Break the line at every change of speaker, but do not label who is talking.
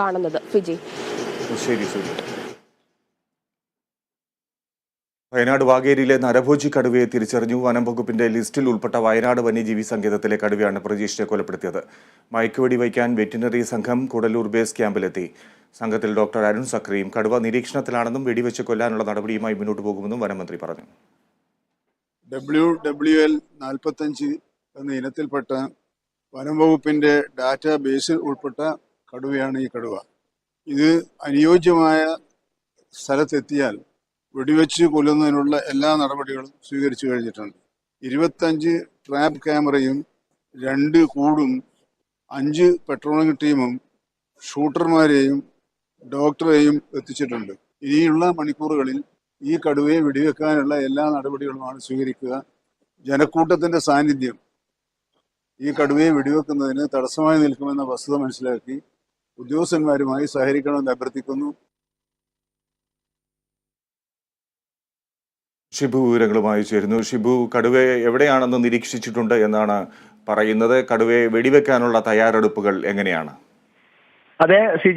കാണുന്നത്. ഫിജി.
ശരി ശരി. വയനാട് വാഗേരിയിലെ നരഭോജി കടുവയെ തിരിച്ചറിഞ്ഞു. വനം വകുപ്പിന്റെ ലിസ്റ്റിൽ ഉൾപ്പെട്ട വയനാട് വന്യജീവി സങ്കേതത്തിലെ കടുവയാണ് പ്രജീഷിനെ കൊലപ്പെടുത്തിയത്. മയക്കുവെടി വയ്ക്കാൻ വെറ്റിനറി സംഘം കൂടല്ലൂർ ബേസ് ക്യാമ്പിലെത്തി. സംഘത്തിൽ ഡോക്ടർ അരുൺ സക്രിയും. കടുവ നിരീക്ഷണത്തിലാണെന്നും വെടിവെച്ച് കൊല്ലാനുള്ള നടപടിയുമായി മുന്നോട്ട് പോകുമെന്നും വനമന്ത്രി പറഞ്ഞു.
WWL 45 എന്ന ഇനത്തിൽപ്പെട്ട വനം വകുപ്പിന്റെ ഡാറ്റാ ബേസിൽ ഉൾപ്പെട്ട കടുവയാണ് ഈ കടുവ. ഇത് അനുയോജ്യമായ സ്ഥലത്തെത്തിയാൽ വെടിവെച്ച് കൊല്ലുന്നതിനുള്ള എല്ലാ നടപടികളും സ്വീകരിച്ചു കഴിഞ്ഞിട്ടുണ്ട്. 25 ട്രാപ്പ് ക്യാമറയും 2 കൂടും 5 പെട്രോളിംഗ് ടീമും ഷൂട്ടർമാരെയും ഡോക്ടറെയും എത്തിച്ചിട്ടുണ്ട്. ഇനിയുള്ള മണിക്കൂറുകളിൽ ഈ കടുവയെ വെടിവെക്കാനുള്ള എല്ലാ നടപടികളുമാണ് സ്വീകരിക്കുക. ജനക്കൂട്ടത്തിന്റെ സാന്നിധ്യം ഈ കടുവയെ വെടിവെക്കുന്നതിന് തടസ്സമായി നിൽക്കുമെന്ന വസ്തുത മനസ്സിലാക്കി ഉദ്യോഗസ്ഥന്മാരുമായി സഹകരിക്കണമെന്ന് അഭ്യർത്ഥിക്കുന്നു.
ഷിബു വിവരങ്ങളുമായി ചേരുന്നു. ഷിബു, കടുവയെ എവിടെയാണെന്ന് നിരീക്ഷിച്ചിട്ടുണ്ട് എന്നാണ് പറയുന്നത്. കടുവയെ വെടിവെക്കാനുള്ള തയ്യാറെടുപ്പുകൾ എങ്ങനെയാണ്?
അതെ,